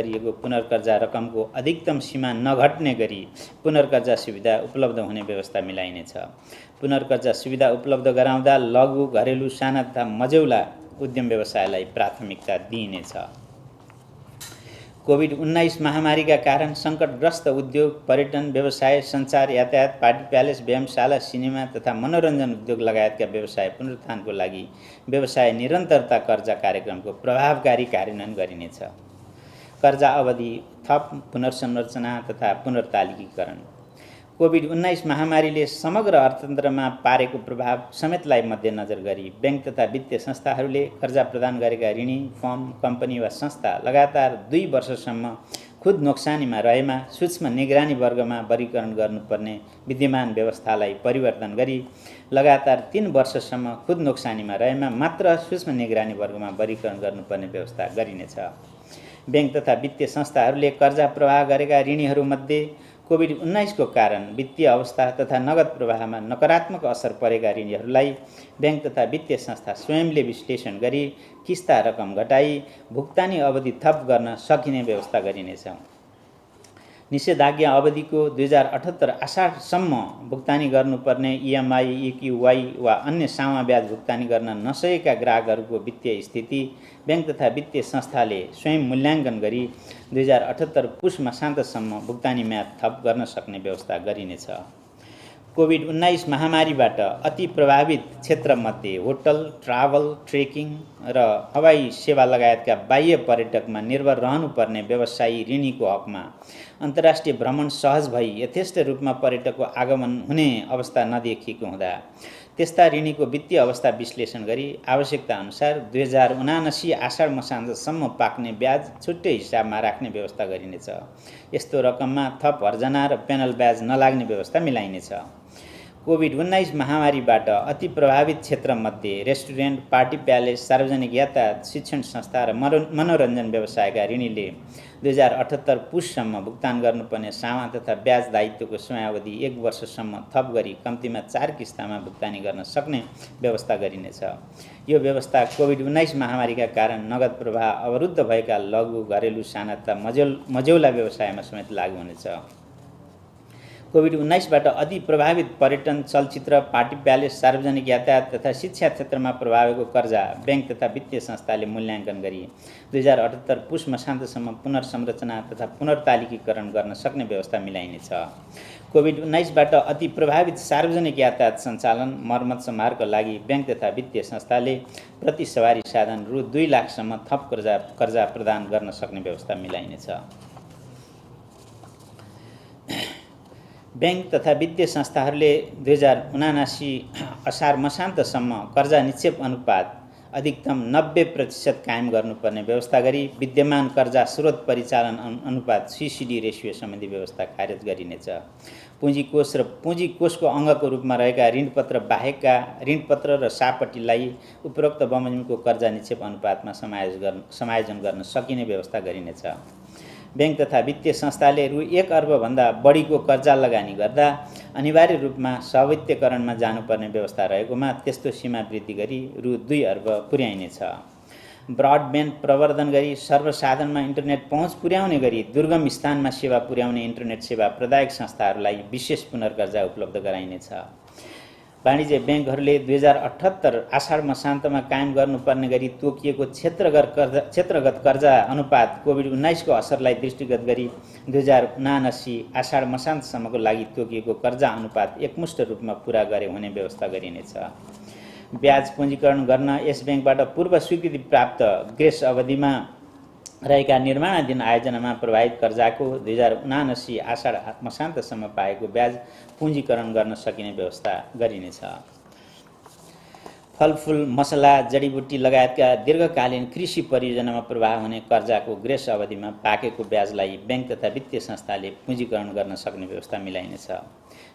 गरिएको पुनर्कर्जा रकमको अधिकतम सीमा नघट्ने गरी पुनर्कर्जा सुविधा उपलब्ध हुने व्यवस्था मिलाइनेछ। पुनर्कर्जा सुविधा उपलब्ध गराउँदा लघु, घरेलु, साना तथा मझौला उद्यम व्यवसायलाई प्राथमिकता दिइनेछ। कोभिड-19 महामारीका कारण सङ्कटग्रस्त उद्योग, पर्यटन व्यवसाय, सञ्चार, यातायात, पार्टी प्यालेस, व्यायामशाला, सिनेमा तथा मनोरञ्जन उद्योग लगायतका व्यवसाय पुनरुत्थानको लागि व्यवसाय निरन्तरता कर्जा कार्यक्रमको प्रभावकारी कार्यान्वयन गरिनेछ। कर्जा अवधि थप पुनर्संरचना तथा पुनर्तालिकीकरण। कोभिड-19 महामारीले समग्र अर्थतन्त्रमा पारेको प्रभाव समेतलाई मध्यनजर गरी बैंक तथा वित्तीय संस्थाहरूले कर्जा प्रदान गरेका ऋणी, फर्म, कम्पनी वा संस्था लगातार 2 वर्षसम्म खुद नोक्सानीमा रहेमा सूक्ष्म निगरानी वर्गमा वर्गीकरण गर्नुपर्ने विद्यमान व्यवस्थालाई परिवर्तन गरी लगातार 3 वर्षसम्म खुद नोक्सानीमा रहेमा मात्र सूक्ष्म निगरानी वर्गमा वर्गीकरण गर्नुपर्ने व्यवस्था गरिनेछ। बैंक तथा वित्तीय संस्थाहरूले कर्जा प्रवाह गरेका ऋणीहरूमध्ये कोभिड-19 को कारण वित्तीय अवस्था तथा नगद प्रवाहमा नकारात्मक असर परेका ऋणीहरूलाई बैंक तथा वित्तीय संस्था स्वयंले विश्लेषण गरी किस्ता रकम घटाई भुक्तानी अवधि थप गर्न सकिने व्यवस्था गरिनेछ। निषेधाज्ञा अवधिको 2078 आषाढसम्म भुक्तानी गर्नुपर्ने EMI, EQY वा अन्य सामा ब्याज भुक्तानी गर्न नसकेका ग्राहकहरूको वित्तीय स्थिति बैंक तथा वित्तीय संस्थाले स्वयं मूल्याङ्कन गरी 2078 पुष मसान्तसम्म भुक्तानी म्याद थप गर्न सक्ने व्यवस्था गरिनेछ। कोभिड-19 महामारीबाट अति प्रभावित क्षेत्रमध्ये होटल, ट्राभल, ट्रेकिङ र हवाई सेवा लगायतका बाह्य पर्यटकमा निर्भर रहनुपर्ने व्यवसायी ऋणीको हकमा अन्तर्राष्ट्रिय भ्रमण सहज भई यथेष्ट रूपमा पर्यटकको आगमन हुने अवस्था नदेखिएको हुँदा त्यस्ता ऋणीको वित्तीय अवस्था विश्लेषण गरी आवश्यकता अनुसार 2079 आषाढ मसान्तसम्म पाक्ने ब्याज छुट्टै हिसाबमा राख्ने व्यवस्था गरिनेछ। यस्तो रकममा थप हर्जना र पेनल ब्याज नलाग्ने व्यवस्था मिलाइनेछ। कोभिड-19 महामारीबाट अति प्रभावित क्षेत्रमध्ये रेस्टुरेन्ट, पार्टी प्यालेस, सार्वजनिक यातायात, शिक्षण संस्था र मनोरञ्जन व्यवसायका ऋणीले 2078 पुससम्म भुक्तान गर्नुपर्ने सामा तथा ब्याज दायित्वको समयावधि 1 वर्षसम्म थप गरी कम्तीमा 4 किस्तामा भुक्तानी गर्न सक्ने व्यवस्था गरिनेछ। यो व्यवस्था कोभिड-19 महामारीका कारण नगद प्रवाह अवरुद्ध भएका लघु, घरेलु, साना तथा मझौला व्यवसायमा समेत लागू हुनेछ। कोभिड-19बाट अति प्रभावित पर्यटन, चलचित्र, पार्टी प्यालेस, सार्वजनिक यातायात तथा शिक्षा क्षेत्रमा प्रभावको कर्जा बैंक तथा वित्तीय संस्थाले मूल्याङ्कन गरी 2078 पुष मसान्तसम्म पुनर्संरचना तथा पुनर्तालिकीकरण गर्न सक्ने व्यवस्था मिलाइनेछ। कोभिड-19बाट अति प्रभावित सार्वजनिक यातायात सञ्चालन, मर्मत समारका लागि बैंक तथा वित्तीय संस्थाले प्रति सवारी साधन रु 2 लाखसम्म थप कर्जा प्रदान गर्न सक्ने व्यवस्था मिलाइनेछ। बैंक तथा वित्तीय संस्थाहरूले 2079 असार मसान्तसम्म कर्जा निक्षेप अनुपात अधिकतम 90% कायम गर्नुपर्ने व्यवस्था गरी विद्यमान कर्जा स्रोत परिचालन अनुपात CCD रेसियो सम्बन्धी व्यवस्था खारेज गरिनेछ। पुँजीकोष र पुँजीकोषको अङ्गको रूपमा रहेका ऋणपत्र बाहेकका ऋणपत्र र सापट्टीलाई उपरोक्त बमोजिमको कर्जा निक्षेप अनुपातमा समायोजन गर्न सकिने व्यवस्था गरिनेछ। बैंक तथा वित्तीय संस्थाले रु 1 अर्बभन्दा बढीको कर्जा लगानी गर्दा अनिवार्य रूपमा स्वायत्तीकरणमा जानुपर्ने व्यवस्था रहेकोमा त्यस्तो सीमा वृद्धि गरी रु 2 अर्ब पुर्याइनेछ। ब्रडब्यान्ड प्रवर्धन गरी सर्वसाधारणमा इन्टरनेट पहुँच पुर्याउने गरी दुर्गम स्थानमा सेवा पुर्याउने इन्टरनेट सेवा प्रदायक संस्थाहरूलाई विशेष पुनर्कर्जा उपलब्ध गराइनेछ। वाणिज्य बैंकहरूले 2078 आषाढ मसान्तमा कायम गर्नुपर्ने गरी तोकिएको क्षेत्रगत कर्जा अनुपात कोभिड-19 को असरलाई दृष्टिगत गरी 2079 आषाढ मसान्तसम्मको लागि तोकिएको कर्जा अनुपात एकमुष्ट रूपमा पूरा गरे हुने व्यवस्था गरिनेछ। ब्याज पुँजीकरण गर्न यस बैंकबाट पूर्व स्वीकृति प्राप्त ग्रेस अवधिमा रहेका निर्माणाधीन आयोजनामा प्रभावित कर्जाको 2079 आषाढ मसान्तसम्म पाएको ब्याज पुँजीकरण गर्न सकिने व्यवस्था गरिनेछ। फलफुल, मसला, जडीबुटी लगायतका दीर्घकालीन कृषि परियोजनामा प्रवाह हुने कर्जाको ग्रेस अवधिमा पाकेको ब्याजलाई बैंक तथा वित्तीय संस्थाले पुँजीकरण गर्न सक्ने व्यवस्था मिलाइनेछ।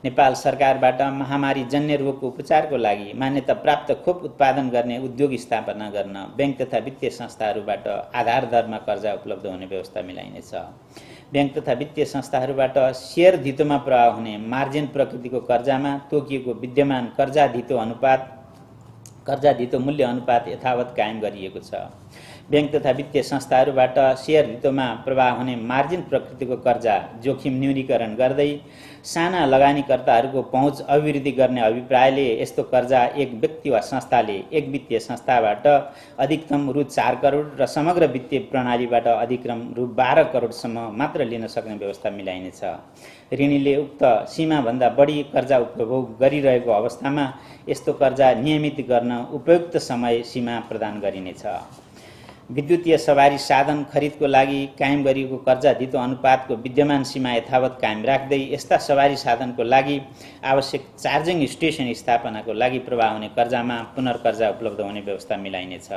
नेपाल सरकारबाट महामारी जन्य रोगको उपचारको लागि मान्यता प्राप्त खोप उत्पादन गर्ने उद्योग स्थापना गर्न बैंक तथा वित्तीय संस्थाहरूबाट आधार दरमा कर्जा उपलब्ध हुने व्यवस्था मिलाइनेछ। बैंक तथा वित्तीय संस्थाहरूबाट शेयर धितोमा प्रवाह हुने मार्जिन प्रकृतिको कर्जामा तोकिएको विद्यमान कर्जा धितो मूल्य अनुपात यथावत कायम गरिएको छ। बैंक तथा वित्तीय संस्थाहरूबाट सेयर ऋतुमा प्रवाह हुने मार्जिन प्रकृतिको कर्जा जोखिम न्यूनीकरण गर्दै साना लगानीकर्ताहरूको पहुँच अभिवृद्धि गर्ने अभिप्रायले यस्तो कर्जा एक व्यक्ति वा संस्थाले एक वित्तीय संस्थाबाट अधिकतम रु 4 करोड र समग्र वित्तीय प्रणालीबाट अधिकतम रु 12 करोडसम्म मात्र लिन सक्ने व्यवस्था मिलाइनेछ। ऋणीले उक्त सीमाभन्दा बढी कर्जा उपभोग गरिरहेको अवस्थामा यस्तो कर्जा नियमित गर्न उपयुक्त समय सीमा प्रदान गरिनेछ। विद्युतीय सवारी साधन खरिदको लागि कायम गरिएको कर्जा धितो अनुपातको विद्यमान सीमा यथावत कायम राख्दै यस्ता सवारी साधनको लागि आवश्यक चार्जिङ स्टेसन स्थापनाको लागि प्रवाह हुने कर्जामा पुनर्कर्जा उपलब्ध हुने व्यवस्था मिलाइनेछ।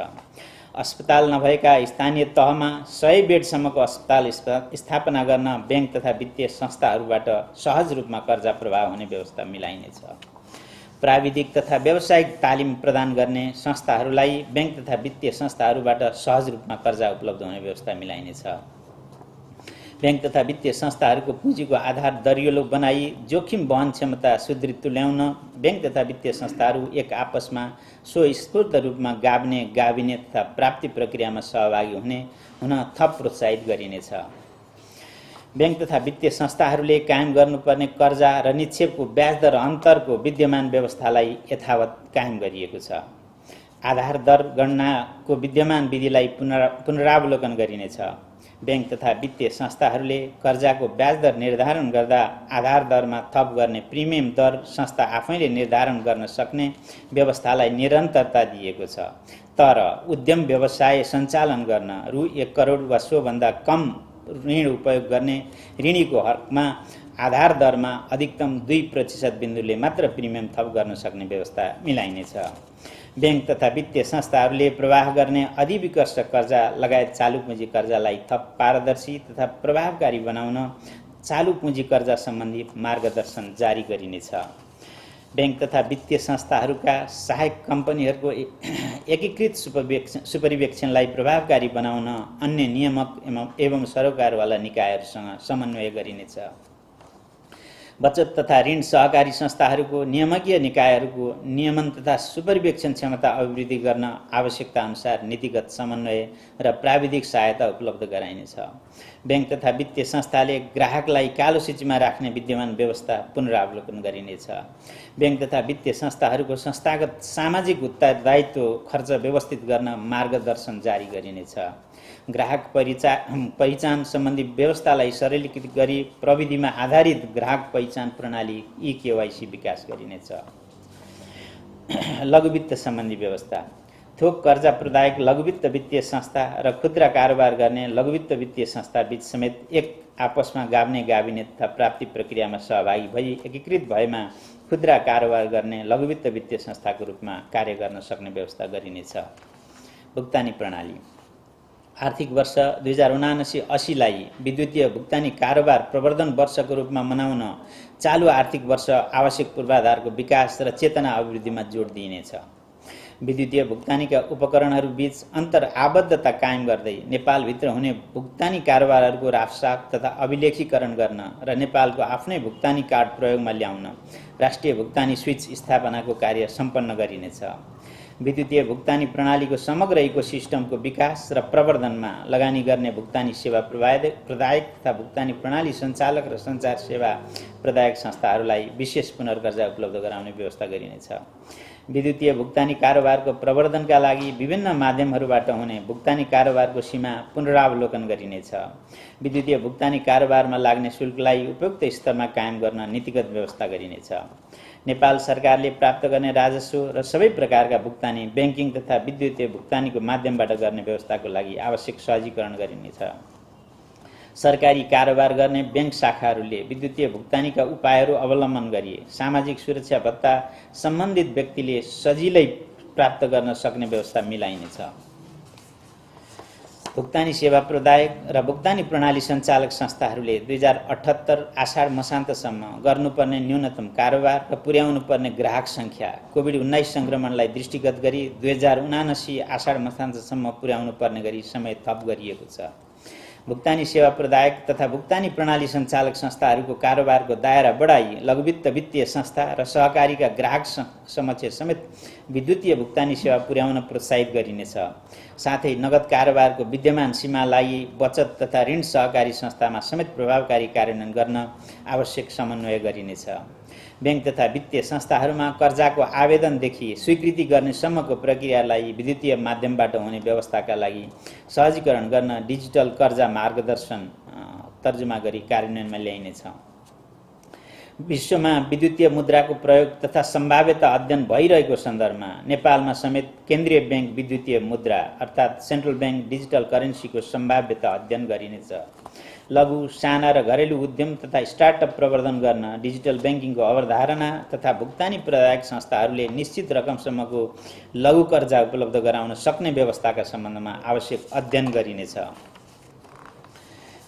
अस्पताल नभएका स्थानीय तहमा 100 बेडसम्मको अस्पताल स्थापना गर्न बैंक तथा वित्तीय संस्थाहरूबाट सहज रूपमा कर्जा प्रवाह हुने व्यवस्था मिलाइनेछ। प्राविधिक तथा व्यावसायिक तालिम प्रदान गर्ने संस्थाहरूलाई बैंक तथा वित्तीय संस्थाहरूबाट सहज रूपमा कर्जा उपलब्ध हुने व्यवस्था मिलाइनेछ। बैंक तथा वित्तीय संस्थाहरूको पुँजीको आधार दरिलो बनाई जोखिम वहन क्षमता सुदृढ तुल्याउन बैंक तथा वित्तीय संस्थाहरू एक आपसमा स्वस्फूर्त रूपमा गाभिने तथा प्राप्ति प्रक्रियामा सहभागी हुन थप प्रोत्साहित गरिनेछ। बैंक तथा वित्तीय संस्थाहरूले कायम गर्नुपर्ने कर्जा र निक्षेपको ब्याज दर अन्तरको विद्यमान व्यवस्थालाई यथावत कायम गरिएको छ। आधार दर गणनाको विद्यमान विधिलाई पुनरावलोकन गरिनेछ। बैंक तथा वित्तीय संस्थाहरूले कर्जाको ब्याज दर निर्धारण गर्दा आधार दरमा थप गर्ने प्रिमियम दर संस्था आफैले निर्धारण गर्न सक्ने व्यवस्थालाई निरन्तरता दिएको छ। तर उद्यम व्यवसाय सञ्चालन गर्न रु 1 करोड वा सोभन्दा कम ऋण उपयोग गर्ने ऋणीको हकमा आधार दरमा अधिकतम 2% बिन्दुले मात्र प्रिमियम थप गर्न सक्ने व्यवस्था मिलाइनेछ। बैंक तथा वित्तीय संस्थाहरूले प्रवाह गर्ने अधिविकर्ष कर्जा लगायत चालु पुँजी कर्जालाई थप पारदर्शी तथा प्रभावकारी बनाउन चालु पुँजी कर्जा सम्बन्धी मार्गदर्शन जारी गरिनेछ। बैंक तथा वित्तीय संस्थाहरूका सहायक कम्पनीहरूको एकीकृत सुपरिवेक्षणलाई प्रभावकारी बनाउन अन्य नियामक एवं सरोकारवाला निकायहरूसँग समन्वय गरिनेछ। बचत तथा ऋण सहकारी संस्थाहरूको नियामकीय निकायहरूको नियमन तथा सुपरिवेक्षण क्षमता अभिवृद्धि गर्न आवश्यकता अनुसार नीतिगत समन्वय र प्राविधिक सहायता उपलब्ध गराइनेछ। बैंक तथा वित्तीय संस्थाले ग्राहकलाई कालो सूचीमा राख्ने विद्यमान व्यवस्था पुनरावलोकन गरिनेछ। बैंक तथा वित्तीय संस्थाहरूको संस्थागत सामाजिक उत्तरदायित्व खर्च व्यवस्थित गर्न मार्गदर्शन जारी गरिनेछ। ग्राहक पहिचान सम्बन्धी व्यवस्थालाई सरलीकृत गरी प्रविधिमा आधारित ग्राहक पहिचान प्रणाली ई-केवाईसी विकास गरिनेछ। लघुवित्त सम्बन्धी व्यवस्था थोक कर्जा प्रदायक लघुवित्त वित्तीय संस्था र खुद्रा कारोबार गर्ने लघुवित्त वित्तीय संस्था बीच समेत एक आपसमा गाभिने तथा प्राप्ति प्रक्रियामा सहभागी भई एकीकृत भएमा खुद्रा कारोबार गर्ने लघुवित्त वित्तीय संस्थाको रूपमा कार्य गर्न सक्ने व्यवस्था गरिनेछ। भुक्तानी प्रणाली आर्थिक वर्ष 2079-80लाई विद्युतीय भुक्तानी कारोबार प्रवर्धन वर्षको रूपमा मनाउन चालु आर्थिक वर्ष आवश्यक पूर्वाधारको विकास र चेतना अभिवृद्धिमा जोड दिइनेछ। विद्युतीय भुक्तानीका उपकरणहरू बीच अन्तर आबद्धता कायम गर्दै नेपालभित्र हुने भुक्तानी कारोबारहरूको राफसाफ तथा अभिलेखीकरण गर्न र नेपालको आफ्नै भुक्तानी कार्ड प्रयोगमा ल्याउन राष्ट्रिय भुक्तानी स्विच स्थापनाको कार्य सम्पन्न गरिनेछ। विद्युतीय भुक्तानी प्रणालीको समग्र इकोसिस्टमको विकास र प्रवर्धनमा लगानी गर्ने भुक्तानी सेवा प्रदायक तथा भुक्तानी प्रणाली सञ्चालक र सञ्चार सेवा प्रदायक संस्थाहरूलाई विशेष पुनर्कर्जा उपलब्ध गराउने व्यवस्था गरिनेछ। विद्युतीय भुक्तानी कारोबारको प्रवर्धनका लागि विभिन्न माध्यमहरूबाट हुने भुक्तानी कारोबारको सीमा पुनरावलोकन गरिनेछ। विद्युतीय भुक्तानी कारोबारमा लाग्ने शुल्कलाई उपयुक्त स्तरमा कायम गर्न नीतिगत व्यवस्था गरिनेछ। नेपाल सरकारले प्राप्त गर्ने राजस्व र सबै प्रकारका भुक्तानी बैंकिङ तथा विद्युतीय भुक्तानीको माध्यमबाट गर्ने व्यवस्थाको लागि आवश्यक सहजीकरण गरिनेछ। सरकारी कारोबार गर्ने बैंक शाखाहरूले विद्युतीय भुक्तानीका उपायहरू अवलम्बन गरी सामाजिक सुरक्षा भत्ता सम्बन्धित व्यक्तिले सजिलै प्राप्त गर्न सक्ने व्यवस्था मिलाइनेछ। भुक्तानी सेवा प्रदायक र भुक्तानी प्रणाली सञ्चालक संस्थाहरूले 2078 आषाढ मसान्तसम्म गर्नुपर्ने न्यूनतम कारोबार र पुर्याउनुपर्ने ग्राहक सङ्ख्या कोभिड-19 सङ्क्रमणलाई दृष्टिगत गरी 2079 आषाढ मसान्तसम्म पुर्याउनुपर्ने गरी समय थप गरिएको छ। भुक्तानी सेवा प्रदायक तथा भुक्तानी प्रणाली सञ्चालक संस्थाहरूको कारोबारको दायरा बढाई लघुवित्त वित्तीय संस्था र सहकारीका ग्राहक समक्ष समेत विद्युतीय भुक्तानी सेवा पुर्याउन प्रोत्साहित गरिनेछ। साथै नगद कारोबारको विद्यमान सीमालाई बचत तथा ऋण सहकारी संस्थामा समेत प्रभावकारी कार्यान्वयन गर्न आवश्यक समन्वय गरिनेछ। बैंक तथा वित्तीय संस्थाहरूमा कर्जाको आवेदनदेखि स्वीकृति गर्नेसम्मको प्रक्रियालाई विद्युतीय माध्यमबाट हुने व्यवस्थाका लागि सहजीकरण गर्न डिजिटल कर्जा मार्गदर्शन तर्जुमा गरी कार्यान्वयनमा ल्याइनेछ। विश्वमा विद्युतीय मुद्राको प्रयोग तथा सम्भाव्यता अध्ययन भइरहेको सन्दर्भमा नेपालमा समेत केन्द्रीय बैंक विद्युतीय मुद्रा अर्थात् सेन्ट्रल बैंक डिजिटल करेन्सीको सम्भाव्यता अध्ययन गरिनेछ। लघु, साना र घरेलु उद्यम तथा स्टार्टअप प्रवर्धन गर्न डिजिटल ब्याङ्किङको अवधारणा तथा भुक्तानी प्रदायक संस्थाहरूले निश्चित रकमसम्मको लघु कर्जा उपलब्ध गराउन सक्ने व्यवस्थाका सम्बन्धमा आवश्यक अध्ययन गरिनेछ।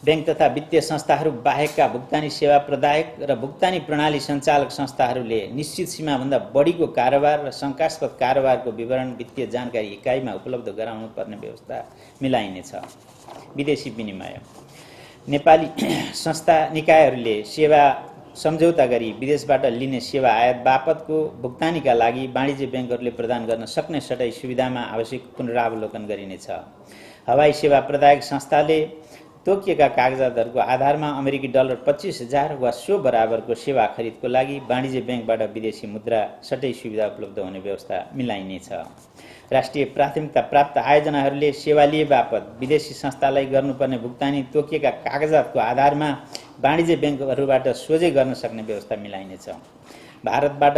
बैंक तथा वित्तीय संस्थाहरू बाहेकका भुक्तानी सेवा प्रदायक र भुक्तानी प्रणाली सञ्चालक संस्थाहरूले निश्चित सीमाभन्दा बढीको कारोबार र शङ्कास्पद कारोबारको विवरण वित्तीय जानकारी इकाइमा उपलब्ध गराउनु पर्ने व्यवस्था मिलाइनेछ। विदेशी विनिमय नेपाली संस्था निकायहरूले सेवा सम्झौता गरी विदेशबाट लिने सेवा आयात बापतको भुक्तानीका लागि वाणिज्य ब्याङ्कहरूले प्रदान गर्न सक्ने सटाई सुविधामा आवश्यक पुनरावलोकन गरिनेछ। हवाई सेवा प्रदायक संस्थाले तोकिएका कागजातहरूको आधारमा अमेरिकी डलर 25,000 वा सो बराबरको सेवा खरिदको लागि वाणिज्य ब्याङ्कबाट विदेशी मुद्रा सटै सुविधा उपलब्ध हुने व्यवस्था मिलाइनेछ। राष्ट्रिय प्राथमिकता प्राप्त आयोजनाहरूले सेवा लिए बापत विदेशी संस्थालाई गर्नुपर्ने भुक्तानी तोकिएका कागजातको आधारमा वाणिज्य ब्याङ्कहरूबाट सोझै गर्न सक्ने व्यवस्था मिलाइनेछ। भारतबाट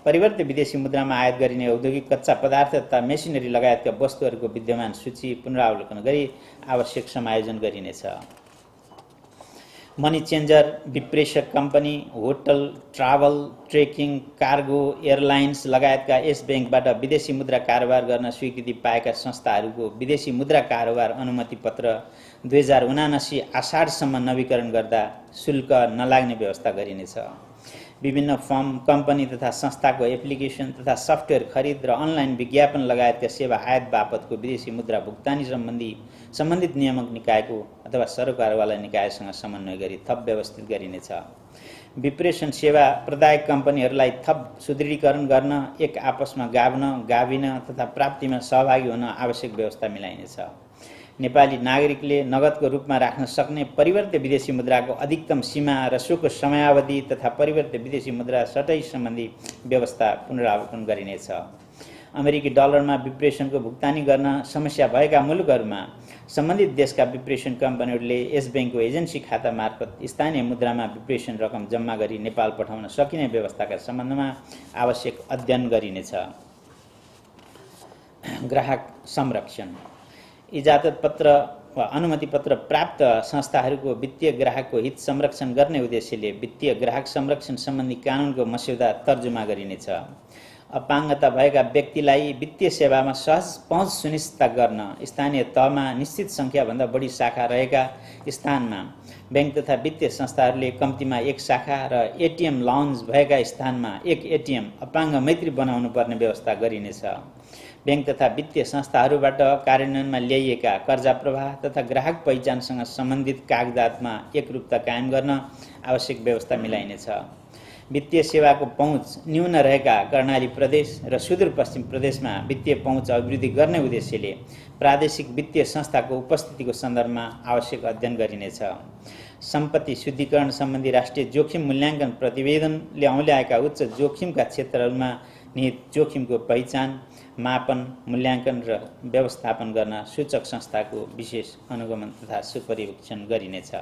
परिवर्तित विदेशी मुद्रामा आयात गरिने औद्योगिक कच्चा पदार्थ तथा मेसिनरी लगायतका वस्तुहरूको विद्यमान सूची पुनरावलोकन गरी आवश्यक समायोजन गरिनेछ। मनी चेन्जर, विप्रेषक company, hotel, travel, trekking, cargo, airlines लगायतका यस ब्याङ्कबाट विदेशी मुद्रा कारोबार गर्न स्वीकृति पाएका संस्थाहरूको विदेशी मुद्रा कारोबार अनुमति पत्र 2079 आषाढसम्म नवीकरण गर्दा शुल्क नलाग्ने व्यवस्था गरिनेछ। विभिन्न फर्म, कम्पनी तथा संस्थाको एप्लिकेसन तथा सफ्टवेयर खरिद र अनलाइन विज्ञापन लगायतका सेवा आयात बापतको विदेशी मुद्रा भुक्तानी सम्बन्धित नियामक निकायको अथवा सरकारवाला निकायसँग समन्वय गरी थप व्यवस्थित गरिनेछ। विप्रेषण सेवा प्रदायक कम्पनीहरूलाई थप सुदृढीकरण गर्न एक आपसमा गाभिन तथा प्राप्तिमा सहभागी हुन आवश्यक व्यवस्था मिलाइनेछ। नेपाली नागरिकले नगदको रूपमा राख्न सक्ने परिवर्तित विदेशी मुद्राको अधिकतम सीमा र सोको समयावधि तथा परिवर्तित विदेशी मुद्रा सटै सम्बन्धी व्यवस्था पुनरावलोकन गरिनेछ। अमेरिकी डलरमा विप्रेषणको भुक्तानी गर्न समस्या भएका मुलुकहरूमा सम्बन्धित देशका विप्रेषण कम्पनीहरूले यस ब्याङ्कको एजेन्सी खाता मार्फत स्थानीय मुद्रामा विप्रेषण रकम जम्मा गरी नेपाल पठाउन सकिने व्यवस्थाका सम्बन्धमा आवश्यक अध्ययन गरिनेछ। ग्राहक संरक्षण इजाजत पत्र वा अनुमति पत्र प्राप्त संस्थाहरूको वित्तीय ग्राहकको हित संरक्षण गर्ने उद्देश्यले वित्तीय ग्राहक संरक्षण सम्बन्धी कानुनको मस्यौदा तर्जुमा गरिनेछ। अपाङ्गता भएका व्यक्तिलाई वित्तीय सेवामा सहज पहुँच सुनिश्चित गर्न स्थानीय तहमा निश्चित सङ्ख्याभन्दा बढी शाखा रहेका स्थानमा ब्याङ्क तथा वित्तीय संस्थाहरूले कम्तीमा एक शाखा र एटिएम लाउन्ज भएका स्थानमा एक एटिएम अपाङ्ग मैत्री बनाउनु पर्ने व्यवस्था गरिनेछ। ब्याङ्क तथा वित्तीय संस्थाहरूबाट कार्यान्वयनमा ल्याइएका कर्जा प्रवाह तथा ग्राहक पहिचानसँग सम्बन्धित कागजातमा एकरूपता कायम गर्न आवश्यक व्यवस्था मिलाइनेछ। वित्तीय सेवाको पहुँच न्यून रहेका कर्णाली प्रदेश र सुदूरपश्चिम प्रदेशमा वित्तीय पहुँच अभिवृद्धि गर्ने उद्देश्यले प्रादेशिक वित्तीय संस्थाको उपस्थितिको सन्दर्भमा आवश्यक अध्ययन गरिनेछ। सम्पत्ति शुद्धिकरण सम्बन्धी राष्ट्रिय जोखिम मूल्याङ्कन प्रतिवेदनले औल्याएका उच्च जोखिमका क्षेत्रहरूमा निहित जोखिमको पहिचान, मापन, मूल्याङ्कन र व्यवस्थापन गर्न सूचक संस्थाको विशेष अनुगमन तथा सुपरीक्षण गरिनेछ।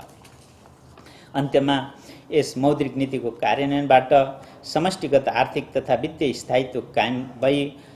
अन्त्यमा यस मौद्रिक नीतिको कार्यान्वयनबाट समष्टिगत आर्थिक तथा वित्तीय स्थायित्व कायम भई